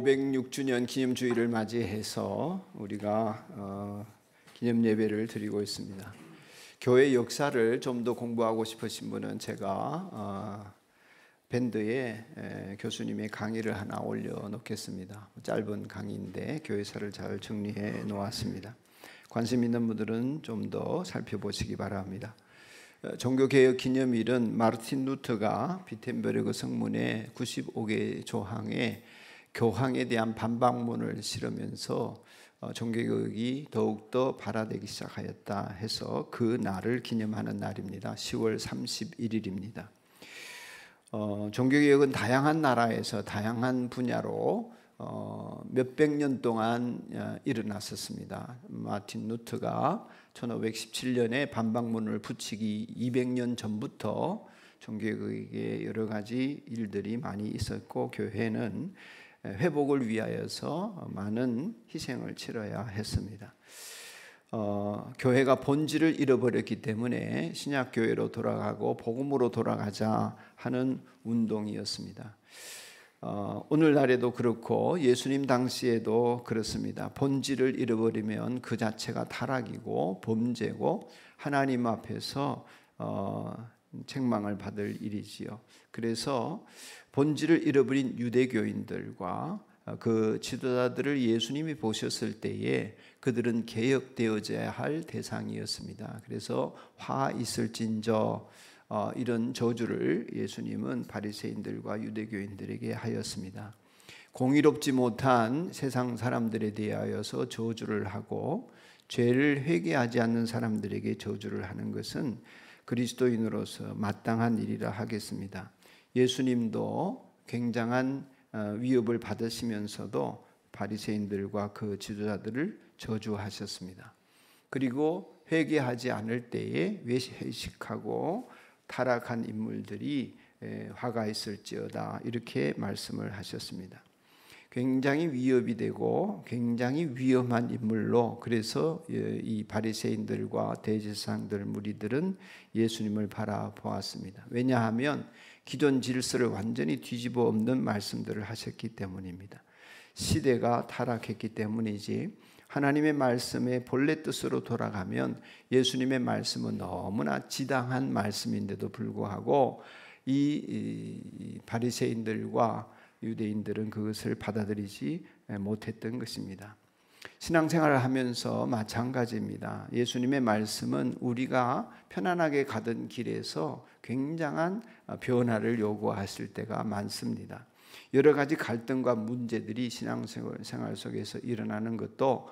506주년 기념주일을 맞이해서 우리가 기념 예배를 드리고 있습니다. 교회 역사를 좀 더 공부하고 싶으신 분은 제가 밴드에 교수님의 강의를 하나 올려놓겠습니다. 짧은 강의인데 교회사를 잘 정리해 놓았습니다. 관심 있는 분들은 좀 더 살펴보시기 바랍니다. 종교개혁 기념일은 마르틴 루터가 비텐베르그 성문의 95개 조항에 교황에 대한 반박문을 실으면서 종교개혁이 더욱더 발화되기 시작하였다 해서 그 날을 기념하는 날입니다. 10월 31일입니다. 종교개혁은 다양한 나라에서 다양한 분야로 몇백 년 동안 일어났었습니다. 마틴 루터가 1517년에 반박문을 붙이기 200년 전부터 종교개혁의 여러 가지 일들이 많이 있었고 교회는 회복을 위하여서 많은 희생을 치러야 했습니다. 교회가 본질을 잃어버렸기 때문에 신약교회로 돌아가고 복음으로 돌아가자 하는 운동이었습니다. 오늘날에도 그렇고 예수님 당시에도 그렇습니다. 본질을 잃어버리면 그 자체가 타락이고 범죄고 하나님 앞에서 책망을 받을 일이지요. 그래서 본질을 잃어버린 유대교인들과 그 지도자들을 예수님이 보셨을 때에 그들은 개혁되어져야 할 대상이었습니다. 그래서 화 있을진저 이런 저주를 예수님은 바리새인들과 유대교인들에게 하였습니다. 공의롭지 못한 세상 사람들에 대하여서 저주를 하고 죄를 회개하지 않는 사람들에게 저주를 하는 것은 그리스도인으로서 마땅한 일이라 하겠습니다. 예수님도 굉장한 위협을 받으시면서도 바리새인들과 그 지도자들을 저주하셨습니다. 그리고 회개하지 않을 때에 외식하고 타락한 인물들이 화가 있을지어다 이렇게 말씀을 하셨습니다. 굉장히 위협이 되고 굉장히 위험한 인물로 그래서 이 바리새인들과 대제사장들 무리들은 예수님을 바라보았습니다. 왜냐하면 기존 질서를 완전히 뒤집어 엎는 말씀들을 하셨기 때문입니다. 시대가 타락했기 때문이지 하나님의 말씀의 본래 뜻으로 돌아가면 예수님의 말씀은 너무나 지당한 말씀인데도 불구하고 이 바리새인들과 유대인들은 그것을 받아들이지 못했던 것입니다. 신앙생활을 하면서 마찬가지입니다. 예수님의 말씀은 우리가 편안하게 가던 길에서 굉장한 변화를 요구하실 때가 많습니다. 여러 가지 갈등과 문제들이 신앙생활 속에서 일어나는 것도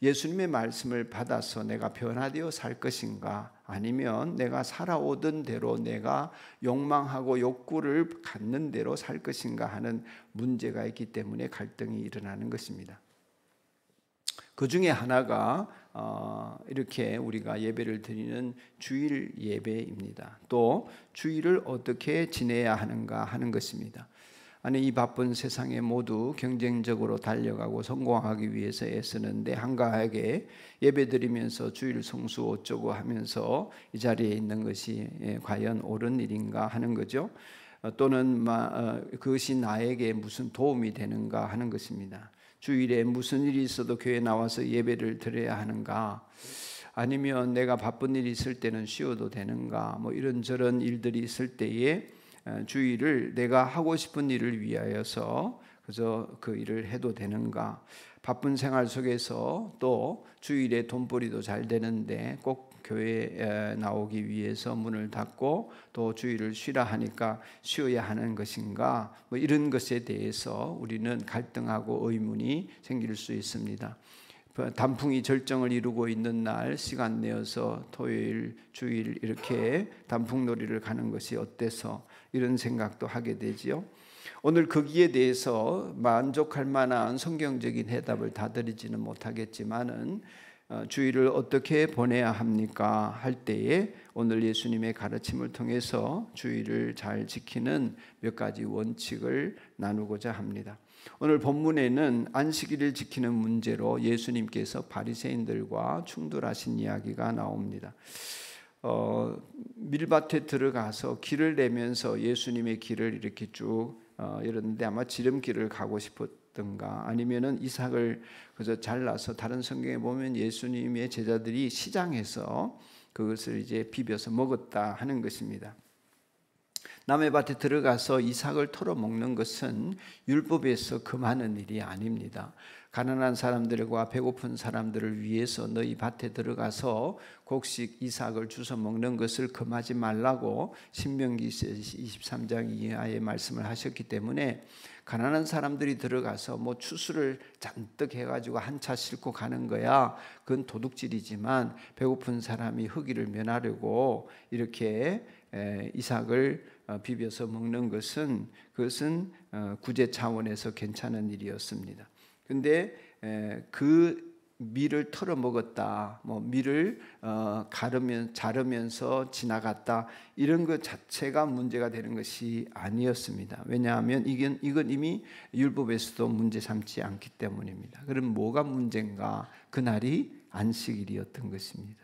예수님의 말씀을 받아서 내가 변화되어 살 것인가 아니면 내가 살아오던 대로 내가 욕망하고 욕구를 갖는 대로 살 것인가 하는 문제가 있기 때문에 갈등이 일어나는 것입니다. 그 중에 하나가 이렇게 우리가 예배를 드리는 주일 예배입니다. 또 주일을 어떻게 지내야 하는가 하는 것입니다. 아니 이 바쁜 세상에 모두 경쟁적으로 달려가고 성공하기 위해서 애쓰는데 한가하게 예배드리면서 주일 성수 어쩌고 하면서 이 자리에 있는 것이 과연 옳은 일인가 하는 거죠. 또는 그것이 나에게 무슨 도움이 되는가 하는 것입니다. 주일에 무슨 일이 있어도 교회에 나와서 예배를 드려야 하는가 아니면 내가 바쁜 일이 있을 때는 쉬어도 되는가 이런저런 일들이 있을 때에 주일을 내가 하고 싶은 일을 위하여서 그저 그 일을 해도 되는가? 바쁜 생활 속에서 또 주일에 돈벌이도 잘 되는데 꼭 교회에 나오기 위해서 문을 닫고 또 주일을 쉬라 하니까 쉬어야 하는 것인가? 이런 것에 대해서 우리는 갈등하고 의문이 생길 수 있습니다. 단풍이 절정을 이루고 있는 날 시간 내어서 토요일, 주일 이렇게 단풍놀이를 가는 것이 어때서 이런 생각도 하게 되지요. 오늘 거기에 대해서 만족할 만한 성경적인 해답을 다 드리지는 못하겠지만은 주일을 어떻게 보내야 합니까? 할 때에 오늘 예수님의 가르침을 통해서 주일을 잘 지키는 몇 가지 원칙을 나누고자 합니다. 오늘 본문에는 안식일을 지키는 문제로 예수님께서 바리새인들과 충돌하신 이야기가 나옵니다. 밀밭에 들어가서 길을 내면서 예수님의 길을 이렇게 쭉 이랬는데 아마 지름길을 가고 싶었던 먹었던가, 아니면은 이삭을 그저 잘라서 다른 성경에 보면 예수님의 제자들이 시장에서 그것을 이제 비벼서 먹었다 하는 것입니다. 남의 밭에 들어가서 이삭을 털어 먹는 것은 율법에서 금하는 일이 아닙니다. 가난한 사람들과 배고픈 사람들을 위해서 너희 밭에 들어가서 곡식 이삭을 주워 먹는 것을 금하지 말라고 신명기 23장 이하의 말씀을 하셨기 때문에 가난한 사람들이 들어가서 뭐 추수를 잔뜩 해가지고 한 차 싣고 가는 거야, 그건 도둑질이지만 배고픈 사람이 허기를 면하려고 이렇게 이삭을 비벼서 먹는 것은 그것은 구제 차원에서 괜찮은 일이었습니다. 근데 그 밀을 털어 먹었다, 뭐 밀을 자르면서 지나갔다, 이런 것 자체가 문제가 되는 것이 아니었습니다. 왜냐하면 이건 이미 율법에서도 문제 삼지 않기 때문입니다. 그럼 뭐가 문제인가? 그날이 안식일이었던 것입니다.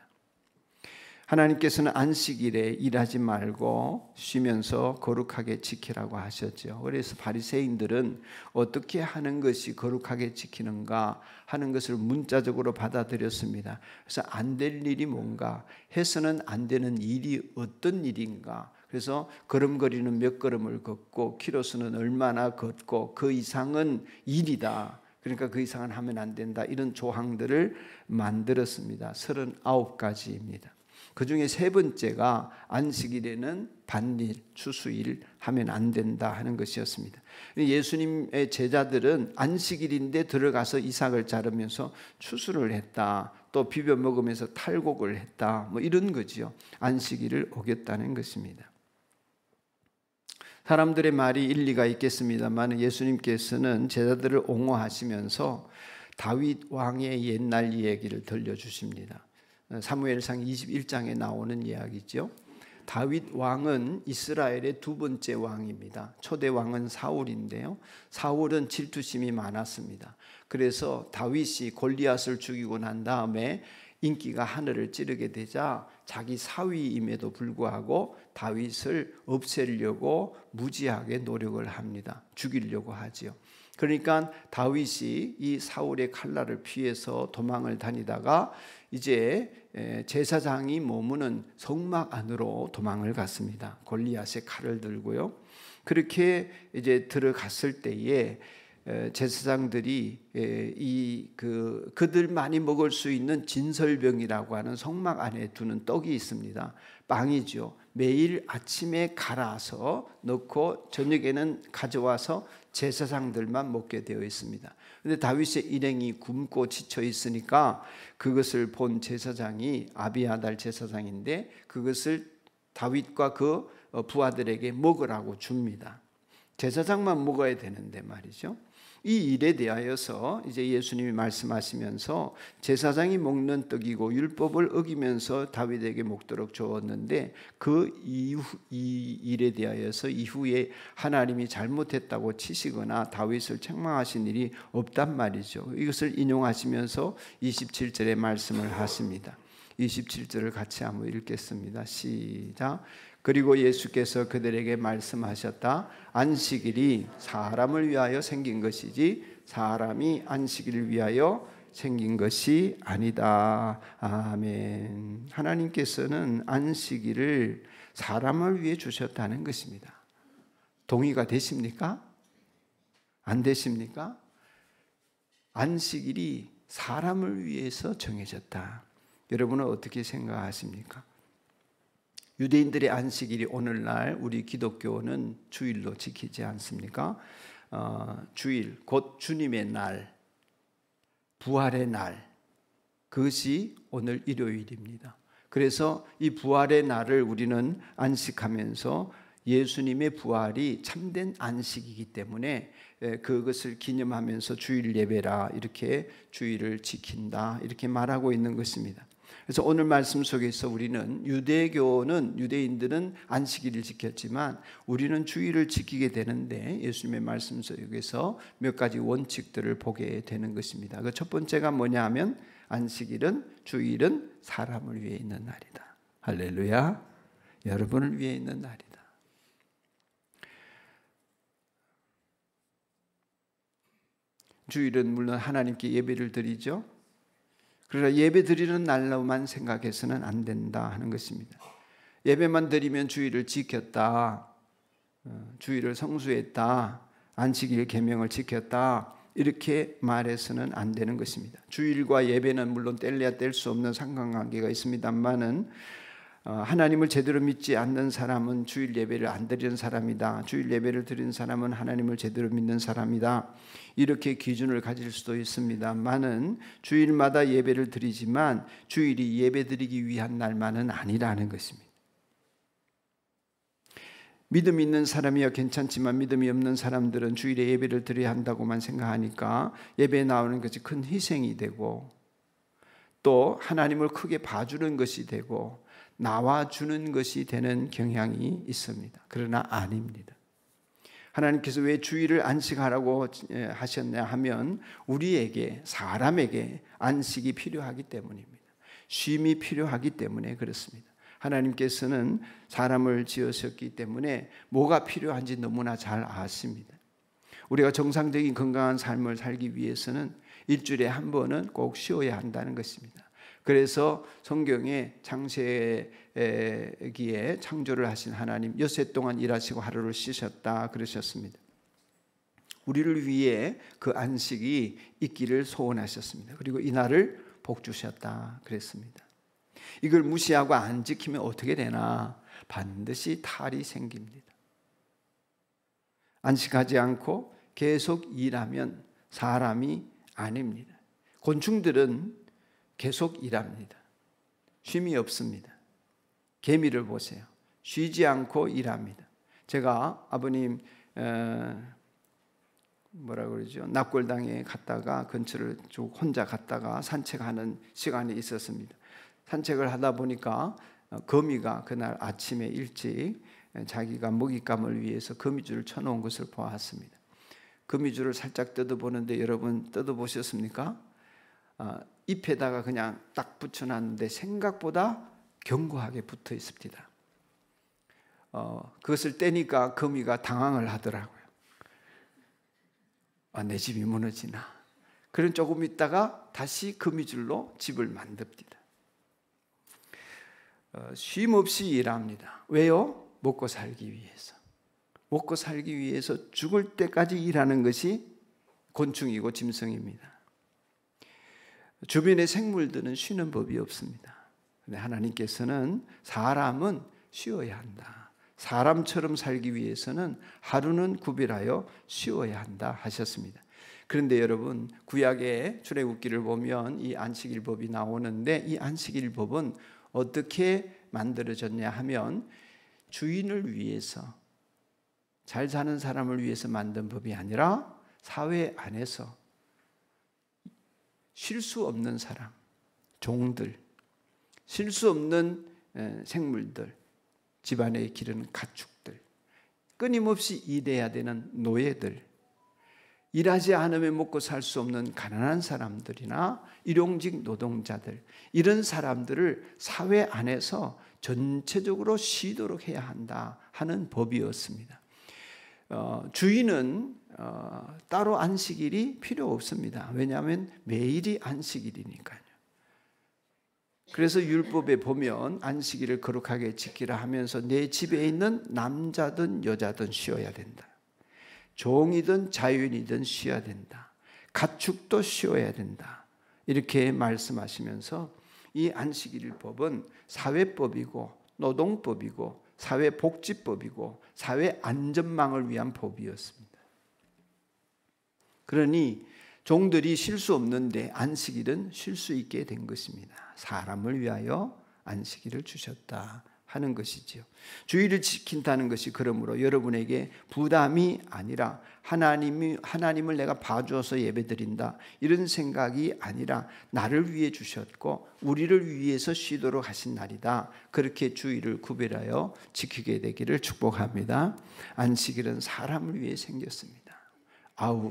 하나님께서는 안식일에 일하지 말고 쉬면서 거룩하게 지키라고 하셨죠. 그래서 바리새인들은 어떻게 하는 것이 거룩하게 지키는가 하는 것을 문자적으로 받아들였습니다. 그래서 안 될 일이 뭔가, 해서는 안 되는 일이 어떤 일인가, 그래서 걸음걸이는 몇 걸음을 걷고 키로수는 얼마나 걷고 그 이상은 일이다, 그러니까 그 이상은 하면 안 된다, 이런 조항들을 만들었습니다. 39가지입니다. 그 중에 세 번째가 안식일에는 반일, 추수일 하면 안 된다 하는 것이었습니다. 예수님의 제자들은 안식일인데 들어가서 이삭을 자르면서 추수를 했다, 또 비벼 먹으면서 탈곡을 했다, 뭐 이런 거지요. 안식일을 어겼다는 것입니다. 사람들의 말이 일리가 있겠습니다만 예수님께서는 제자들을 옹호하시면서 다윗 왕의 옛날 이야기를 들려주십니다. 사무엘상 21장에 나오는 이야기죠. 다윗 왕은 이스라엘의 두 번째 왕입니다. 초대 왕은 사울인데요, 사울은 질투심이 많았습니다. 그래서 다윗이 골리앗을 죽이고 난 다음에 인기가 하늘을 찌르게 되자 자기 사위임에도 불구하고 다윗을 없애려고 무지하게 노력을 합니다. 죽이려고 하지요. 그러니까 다윗이 이 사울의 칼날을 피해서 도망을 다니다가 이제 제사장이 머무는 성막 안으로 도망을 갔습니다. 골리앗의 칼을 들고요. 그렇게 이제 들어갔을 때에 제사장들이 그들만이 먹을 수 있는 진설병이라고 하는 성막 안에 두는 떡이 있습니다. 빵이죠. 매일 아침에 갈아서 넣고 저녁에는 가져와서 제사장들만 먹게 되어 있습니다. 그런데 다윗의 일행이 굶고 지쳐 있으니까 그것을 본 제사장이, 아비아달 제사장인데, 그것을 다윗과 그 부하들에게 먹으라고 줍니다. 제사장만 먹어야 되는데 말이죠. 이 일에 대하여서 이제 예수님이 말씀하시면서 제사장이 먹는 떡이고 율법을 어기면서 다윗에게 먹도록 주었는데 그 이후 이 일에 대하여서 이후에 하나님이 잘못했다고 치시거나 다윗을 책망하신 일이 없단 말이죠. 이것을 인용하시면서 27절의 말씀을 하십니다. 27절을 같이 한번 읽겠습니다. 시작. 그리고 예수께서 그들에게 말씀하셨다. 안식일이 사람을 위하여 생긴 것이지 사람이 안식일을 위하여 생긴 것이 아니다. 아멘. 하나님께서는 안식일을 사람을 위해 주셨다는 것입니다. 동의가 되십니까? 안 되십니까? 안식일이 사람을 위해서 정해졌다. 여러분은 어떻게 생각하십니까? 유대인들의 안식일이 오늘날 우리 기독교는 주일로 지키지 않습니까? 주일, 곧 주님의 날, 부활의 날, 그것이 오늘 일요일입니다. 그래서 이 부활의 날을 우리는 안식하면서 예수님의 부활이 참된 안식이기 때문에 그것을 기념하면서 주일 예배라, 이렇게 주일을 지킨다, 이렇게 말하고 있는 것입니다. 그래서 오늘 말씀 속에서 우리는 유대인들은 안식일을 지켰지만 우리는 주일을 지키게 되는데 예수님의 말씀 속에서 몇 가지 원칙들을 보게 되는 것입니다. 그 첫 번째가 뭐냐 하면 안식일은, 주일은 사람을 위해 있는 날이다. 할렐루야. 여러분을 위해 있는 날이다. 주일은 물론 하나님께 예배를 드리죠. 그러나 예배 드리는 날로만 생각해서는 안 된다 하는 것입니다. 예배만 드리면 주일을 지켰다, 주일을 성수했다, 안식일 계명을 지켰다, 이렇게 말해서는 안 되는 것입니다. 주일과 예배는 물론 뗄래야 뗄 수 없는 상관관계가 있습니다만은 하나님을 제대로 믿지 않는 사람은 주일 예배를 안 드리는 사람이다, 주일 예배를 드리는 사람은 하나님을 제대로 믿는 사람이다, 이렇게 기준을 가질 수도 있습니다만은 주일마다 예배를 드리지만 주일이 예배 드리기 위한 날만은 아니라는 것입니다. 믿음 있는 사람이야 괜찮지만 믿음이 없는 사람들은 주일에 예배를 드려야 한다고만 생각하니까 예배에 나오는 것이 큰 희생이 되고 또 하나님을 크게 봐주는 것이 되고 나와주는 것이 되는 경향이 있습니다. 그러나 아닙니다. 하나님께서 왜 주일을 안식하라고 하셨냐 하면 우리에게, 사람에게 안식이 필요하기 때문입니다. 쉼이 필요하기 때문에 그렇습니다. 하나님께서는 사람을 지으셨기 때문에 뭐가 필요한지 너무나 잘 아십니다. 우리가 정상적인 건강한 삶을 살기 위해서는 일주일에 한 번은 꼭 쉬어야 한다는 것입니다. 그래서 성경에 창세기에 창조를 하신 하나님 엿새 동안 일하시고 하루를 쉬셨다 그러셨습니다. 우리를 위해 그 안식이 있기를 소원하셨습니다. 그리고 이날을 복 주셨다 그랬습니다. 이걸 무시하고 안 지키면 어떻게 되나? 반드시 탈이 생깁니다. 안식하지 않고 계속 일하면 사람이 아닙니다. 곤충들은 계속 일합니다. 쉼이 없습니다. 개미를 보세요. 쉬지 않고 일합니다. 제가 아버님 뭐라 그러죠? 납골당에 갔다가 근처를 쭉 혼자 갔다가 산책하는 시간이 있었습니다. 산책을 하다 보니까 거미가 그날 아침에 일찍 자기가 먹잇감을 위해서 거미줄을 쳐놓은 것을 보았습니다. 거미줄을 살짝 뜯어보는데 여러분 뜯어보셨습니까? 잎에다가 그냥 딱 붙여놨는데 생각보다 견고하게 붙어 있습니다. 그것을 떼니까 거미가 당황을 하더라고요. 내 집이 무너지나. 그런 조금 있다가 다시 거미줄로 집을 만듭니다. 쉼 없이 일합니다. 왜요? 먹고 살기 위해서. 먹고 살기 위해서 죽을 때까지 일하는 것이 곤충이고 짐승입니다. 주변의 생물들은 쉬는 법이 없습니다. 근데 하나님께서는 사람은 쉬어야 한다. 사람처럼 살기 위해서는 하루는 구별하여 쉬어야 한다 하셨습니다. 그런데 여러분 구약의 출애굽기를 보면 이 안식일법이 나오는데 이 안식일법은 어떻게 만들어졌냐 하면 주인을 위해서 잘 사는 사람을 위해서 만든 법이 아니라 사회 안에서 쉴 수 없는 사람, 종들, 쉴 수 없는 생물들, 집안에 기르는 가축들, 끊임없이 일해야 되는 노예들, 일하지 않으면 먹고 살 수 없는 가난한 사람들이나 일용직 노동자들, 이런 사람들을 사회 안에서 전체적으로 쉬도록 해야 한다 하는 법이었습니다. 주인은 따로 안식일이 필요 없습니다. 왜냐하면 매일이 안식일이니까요. 그래서 율법에 보면 안식일을 거룩하게 지키라 하면서 내 집에 있는 남자든 여자든 쉬어야 된다. 종이든 자유인이든 쉬어야 된다. 가축도 쉬어야 된다. 이렇게 말씀하시면서 이 안식일법은 사회법이고 노동법이고 사회복지법이고 사회안전망을 위한 법이었습니다. 그러니 종들이 쉴 수 없는데 안식일은 쉴 수 있게 된 것입니다. 사람을 위하여 안식일을 주셨다 하는 것이지요. 주일을 지킨다는 것이 그러므로 여러분에게 부담이 아니라 하나님을 내가 봐주어서 예배드린다 이런 생각이 아니라 나를 위해 주셨고 우리를 위해서 쉬도록 하신 날이다. 그렇게 주일을 구별하여 지키게 되기를 축복합니다. 안식일은 사람을 위해 생겼습니다.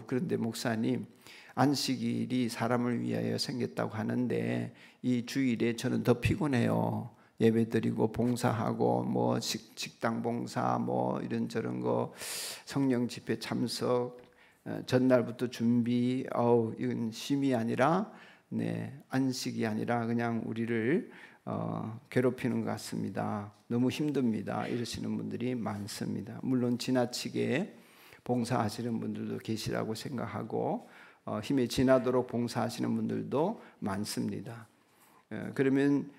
그런데 목사님 안식일이 사람을 위하여 생겼다고 하는데 이 주일에 저는 더 피곤해요. 예배드리고 봉사하고 식당 봉사 이런저런 거 성령 집회 참석 전날부터 준비, 이건 쉼이 아니라 안식이 아니라 그냥 우리를 괴롭히는 것 같습니다. 너무 힘듭니다. 이러시는 분들이 많습니다. 물론 지나치게 봉사하시는 분들도 계시라고 생각하고 힘이 지나도록 봉사하시는 분들도 많습니다. 그러면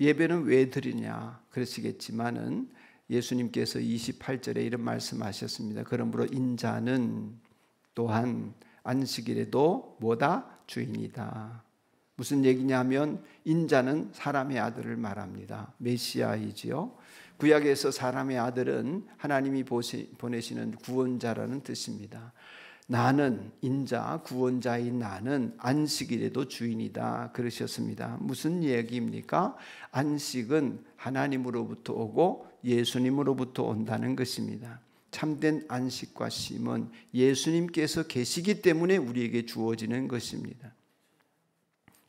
예배는 왜 드리냐 그러시겠지만은 예수님께서 28절에 이런 말씀하셨습니다. 그러므로 인자는 또한 안식일에도 뭐다? 주인이다. 무슨 얘기냐면 인자는 사람의 아들을 말합니다. 메시아이지요. 구약에서 사람의 아들은 하나님이 보내시는 구원자라는 뜻입니다. 나는 인자, 구원자인 나는 안식일에도 주인이다 그러셨습니다. 무슨 얘기입니까? 안식은 하나님으로부터 오고 예수님으로부터 온다는 것입니다. 참된 안식과 쉼은 예수님께서 계시기 때문에 우리에게 주어지는 것입니다.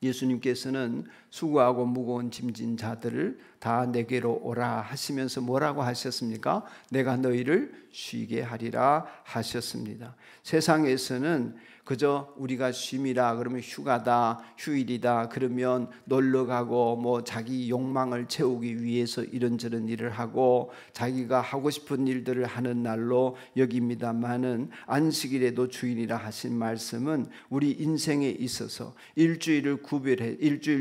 예수님께서는 수고하고 무거운 짐진 자들을 다 내게로 오라 하시면서 뭐라고 하셨습니까? 내가 너희를 쉬게 하리라 하셨습니다. 세상에서는 그저 우리가 쉼이라 그러면 휴가다, 휴일이다 그러면 놀러 가고 뭐 자기 욕망을 채우기 위해서 이런저런 일을 하고 자기가 하고 싶은 일들을 하는 날로 여깁니다만은 안식일에도 주인이라 하신 말씀은 우리 인생에 있어서 일주일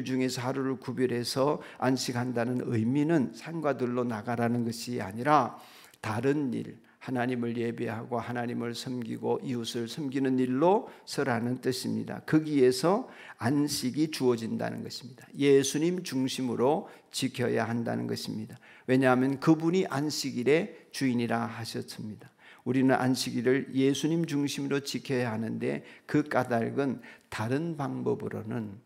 중에서 하루를 구별해서 안식한다는 의미는 산과들로 나가라는 것이 아니라 다른 일, 하나님을 예배하고 하나님을 섬기고 이웃을 섬기는 일로 서라는 뜻입니다. 거기에서 안식이 주어진다는 것입니다. 예수님 중심으로 지켜야 한다는 것입니다. 왜냐하면 그분이 안식일의 주인이라 하셨습니다. 우리는 안식일을 예수님 중심으로 지켜야 하는데 그 까닭은 다른 방법으로는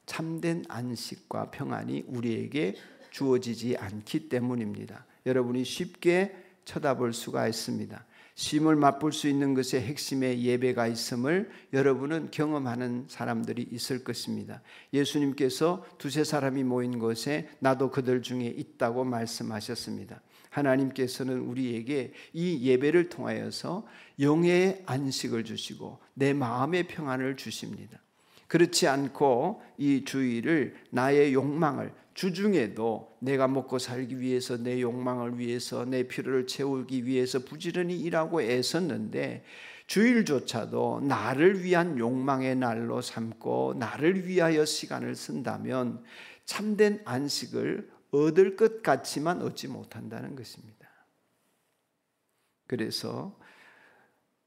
참된 안식과 평안이 우리에게 주어지지 않기 때문입니다. 여러분이 쉽게 쳐다볼 수가 있습니다. 쉼을 맛볼 수 있는 것의 핵심에 예배가 있음을 여러분은 경험하는 사람들이 있을 것입니다. 예수님께서 두세 사람이 모인 곳에 나도 그들 중에 있다고 말씀하셨습니다. 하나님께서는 우리에게 이 예배를 통하여서 영의 안식을 주시고 내 마음의 평안을 주십니다. 그렇지 않고 이 주일을 나의 욕망을 주중에도 내가 먹고 살기 위해서 내 욕망을 위해서 내 필요를 채우기 위해서 부지런히 일하고 애썼는데 주일조차도 나를 위한 욕망의 날로 삼고 나를 위하여 시간을 쓴다면 참된 안식을 얻을 것 같지만 얻지 못한다는 것입니다. 그래서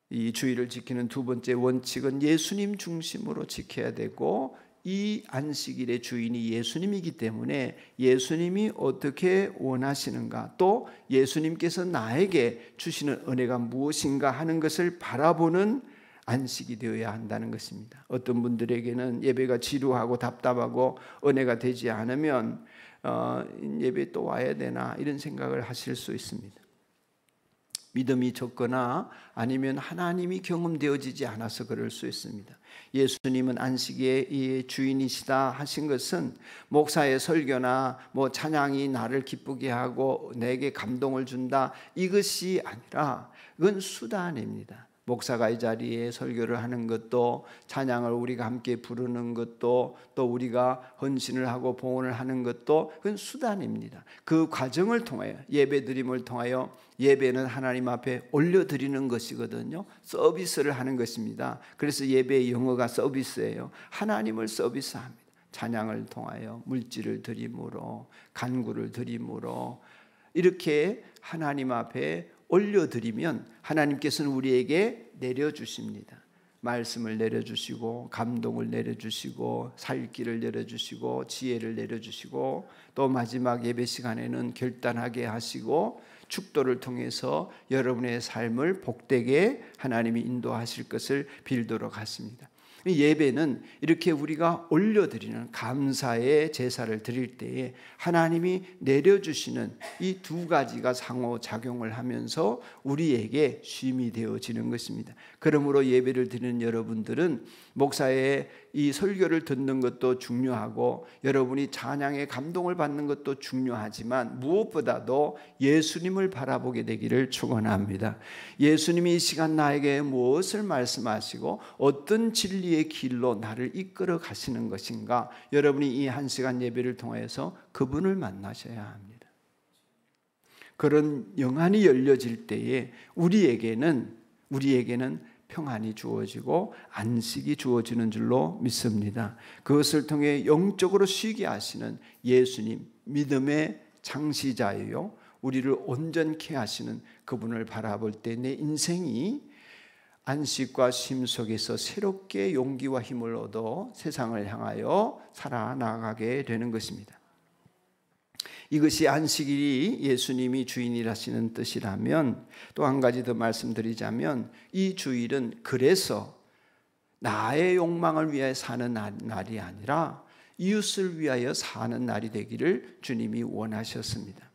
이 주일을 지키는 두 번째 원칙은 예수님 중심으로 지켜야 되고 이 안식일의 주인이 예수님이기 때문에 예수님이 어떻게 원하시는가 또 예수님께서 나에게 주시는 은혜가 무엇인가 하는 것을 바라보는 안식이 되어야 한다는 것입니다. 어떤 분들에게는 예배가 지루하고 답답하고 은혜가 되지 않으면 예배 또 와야 되나 이런 생각을 하실 수 있습니다. 믿음이 적거나 아니면 하나님이 경험되어지지 않아서 그럴 수 있습니다. 예수님은 안식의 주인이시다 하신 것은 목사의 설교나 뭐 찬양이 나를 기쁘게 하고 내게 감동을 준다 이것이 아니라 그건 수단입니다. 목사가 이 자리에 설교를 하는 것도 찬양을 우리가 함께 부르는 것도 또 우리가 헌신을 하고 봉헌을 하는 것도 그건 수단입니다. 그 과정을 통하여 예배드림을 통하여 예배는 하나님 앞에 올려드리는 것이거든요. 서비스를 하는 것입니다. 그래서 예배의 영어가 서비스예요. 하나님을 서비스합니다. 찬양을 통하여 물질을 드림으로 간구를 드림으로 이렇게 하나님 앞에 올려드리면 하나님께서는 우리에게 내려주십니다. 말씀을 내려주시고 감동을 내려주시고 살 길을 내려주시고 지혜를 내려주시고 또 마지막 예배 시간에는 결단하게 하시고 축도를 통해서 여러분의 삶을 복되게 하나님이 인도하실 것을 빌도록 하십니다. 예배는 이렇게 우리가 올려드리는 감사의 제사를 드릴 때에 하나님이 내려주시는 이 두 가지가 상호작용을 하면서 우리에게 쉼이 되어지는 것입니다. 그러므로 예배를 드리는 여러분들은 목사의 이 설교를 듣는 것도 중요하고 여러분이 찬양의 감동을 받는 것도 중요하지만 무엇보다도 예수님을 바라보게 되기를 축원합니다. 예수님이 이 시간 나에게 무엇을 말씀하시고 어떤 진리의 길로 나를 이끌어 가시는 것인가, 여러분이 이 한 시간 예배를 통해서 그분을 만나셔야 합니다. 그런 영안이 열려질 때에 우리에게는 평안이 주어지고 안식이 주어지는 줄로 믿습니다. 그것을 통해 영적으로 쉬게 하시는 예수님, 믿음의 창시자예요, 우리를 온전케 하시는 그분을 바라볼 때 내 인생이 안식과 쉼 속에서 새롭게 용기와 힘을 얻어 세상을 향하여 살아나가게 되는 것입니다. 이것이 안식일이 예수님이 주인이라시는 뜻이라면, 또 한 가지 더 말씀드리자면 이 주일은 그래서 나의 욕망을 위하여 사는 날이 아니라 이웃을 위하여 사는 날이 되기를 주님이 원하셨습니다.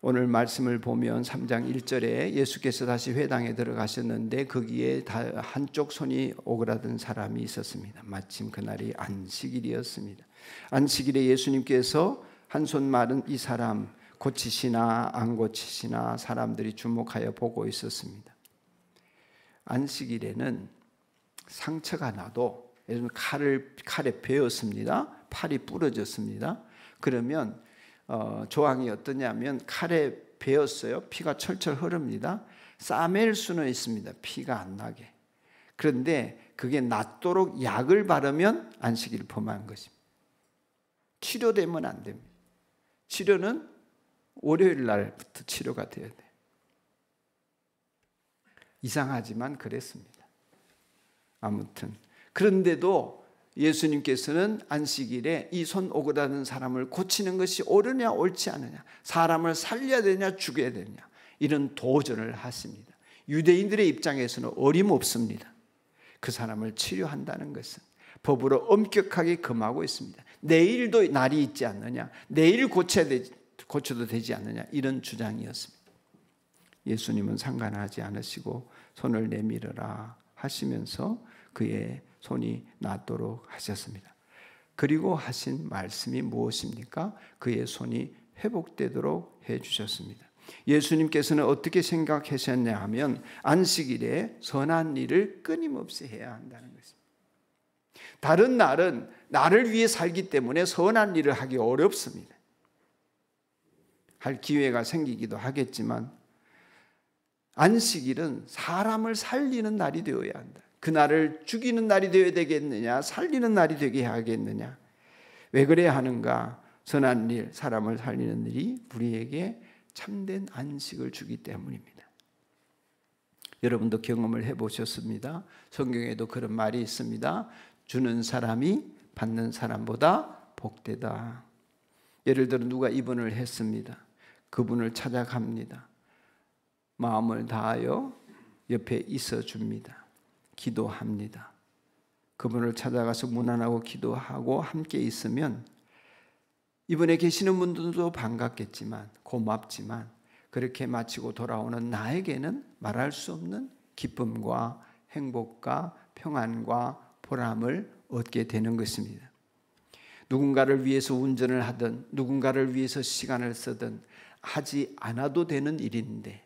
오늘 말씀을 보면 3장 1절에 예수께서 다시 회당에 들어가셨는데 거기에 한쪽 손이 오그라든 사람이 있었습니다. 마침 그날이 안식일이었습니다. 안식일에 예수님께서 한 손 마른 이 사람 고치시나 안 고치시나 사람들이 주목하여 보고 있었습니다. 안식일에는 상처가 나도, 예를 들면 칼에 베었습니다. 팔이 부러졌습니다. 그러면 조항이 어떠냐면 칼에 베었어요. 피가 철철 흐릅니다. 싸맬 수는 있습니다. 피가 안 나게. 그런데 그게 낫도록 약을 바르면 안식일을 범한 것입니다. 치료되면 안 됩니다. 치료는 월요일 날부터 치료가 되어야 돼요. 이상하지만 그랬습니다. 아무튼 그런데도 예수님께서는 안식일에 이 손 오그라든 사람을 고치는 것이 옳으냐 옳지 않으냐, 사람을 살려야 되냐 죽여야 되냐, 이런 도전을 하십니다. 유대인들의 입장에서는 어림없습니다. 그 사람을 치료한다는 것은 법으로 엄격하게 금하고 있습니다. 내일도 날이 있지 않느냐, 내일 고쳐도 되지 않느냐, 이런 주장이었습니다. 예수님은 상관하지 않으시고 손을 내밀어라 하시면서 그의 손이 낫도록 하셨습니다. 그리고 하신 말씀이 무엇입니까? 그의 손이 회복되도록 해주셨습니다. 예수님께서는 어떻게 생각하셨냐 하면 안식일에 선한 일을 끊임없이 해야 한다는 것입니다. 다른 날은 나를 위해 살기 때문에 선한 일을 하기 어렵습니다. 할 기회가 생기기도 하겠지만 안식일은 사람을 살리는 날이 되어야 한다. 그날을 죽이는 날이 되어야 되겠느냐, 살리는 날이 되게 하겠느냐. 왜 그래야 하는가? 선한 일, 사람을 살리는 일이 우리에게 참된 안식을 주기 때문입니다. 여러분도 경험을 해보셨습니다. 성경에도 그런 말이 있습니다. 주는 사람이 받는 사람보다 복되다. 예를 들어 누가 입원을 했습니다. 그분을 찾아갑니다. 마음을 다하여 옆에 있어 줍니다. 기도합니다. 그분을 찾아가서 문안하고 기도하고 함께 있으면 이번에 계시는 분들도 반갑겠지만 고맙지만 그렇게 마치고 돌아오는 나에게는 말할 수 없는 기쁨과 행복과 평안과 보람을 얻게 되는 것입니다. 누군가를 위해서 운전을 하든 누군가를 위해서 시간을 쓰든 하지 않아도 되는 일인데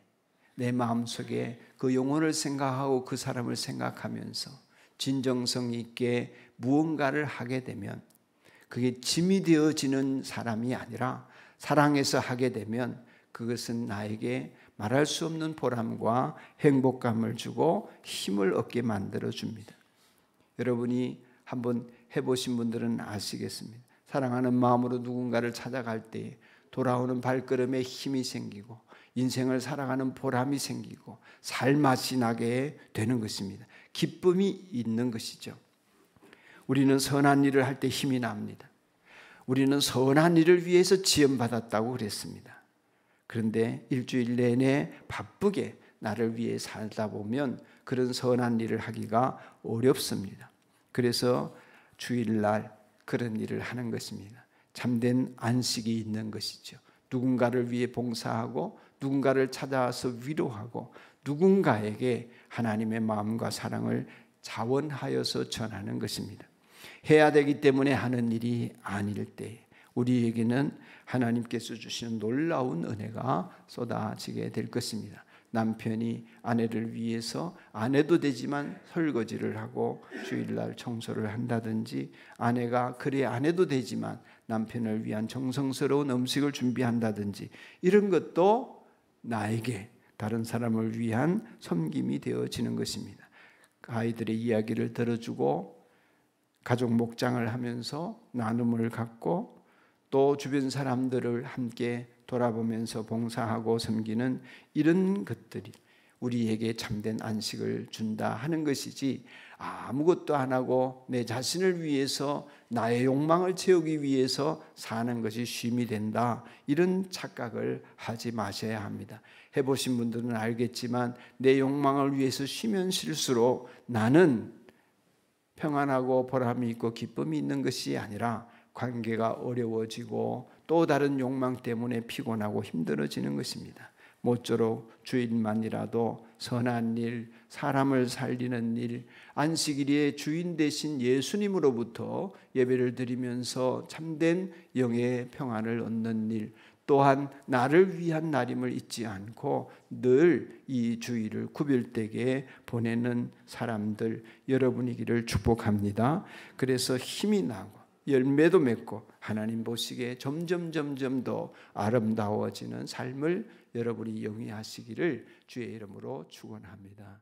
내 마음속에 그 영혼을 생각하고 그 사람을 생각하면서 진정성 있게 무언가를 하게 되면 그게 짐이 되어지는 사람이 아니라 사랑해서 하게 되면 그것은 나에게 말할 수 없는 보람과 행복감을 주고 힘을 얻게 만들어줍니다. 여러분이 한번 해보신 분들은 아시겠습니다. 사랑하는 마음으로 누군가를 찾아갈 때 돌아오는 발걸음에 힘이 생기고 인생을 살아가는 보람이 생기고 살맛이 나게 되는 것입니다. 기쁨이 있는 것이죠. 우리는 선한 일을 할 때 힘이 납니다. 우리는 선한 일을 위해서 지음받았다고 그랬습니다. 그런데 일주일 내내 바쁘게 나를 위해 살다 보면 그런 선한 일을 하기가 어렵습니다. 그래서 주일날 그런 일을 하는 것입니다. 참된 안식이 있는 것이죠. 누군가를 위해 봉사하고 누군가를 찾아와서 위로하고 누군가에게 하나님의 마음과 사랑을 자원하여서 전하는 것입니다. 해야 되기 때문에 하는 일이 아닐 때 우리에게는 하나님께서 주시는 놀라운 은혜가 쏟아지게 될 것입니다. 남편이 아내를 위해서 안 해도 되지만 설거지를 하고 주일날 청소를 한다든지, 아내가 그래 안 해도 되지만 남편을 위한 정성스러운 음식을 준비한다든지, 이런 것도 나에게 다른 사람을 위한 섬김이 되어지는 것입니다. 아이들의 이야기를 들어주고 가족 목장을 하면서 나눔을 갖고 또 주변 사람들을 함께 돌아보면서 봉사하고 섬기는 이런 것들이 우리에게 참된 안식을 준다 하는 것이지, 아무것도 안 하고 내 자신을 위해서 나의 욕망을 채우기 위해서 사는 것이 쉼이 된다, 이런 착각을 하지 마셔야 합니다. 해보신 분들은 알겠지만 내 욕망을 위해서 쉬면 쉴수록 나는 평안하고 보람이 있고 기쁨이 있는 것이 아니라 관계가 어려워지고 또 다른 욕망 때문에 피곤하고 힘들어지는 것입니다. 모쪼록 주일만이라도 선한 일, 사람을 살리는 일, 안식일의 주인 되신 예수님으로부터 예배를 드리면서 참된 영의 평안을 얻는 일, 또한 나를 위한 날임을 잊지 않고 늘 이 주일을 구별되게 보내는 사람들 여러분이기를 축복합니다. 그래서 힘이 나고 열매도 맺고 하나님 보시기에 점점 더 아름다워지는 삶을 여러분이 영위하시기를 주의 이름으로 축원합니다.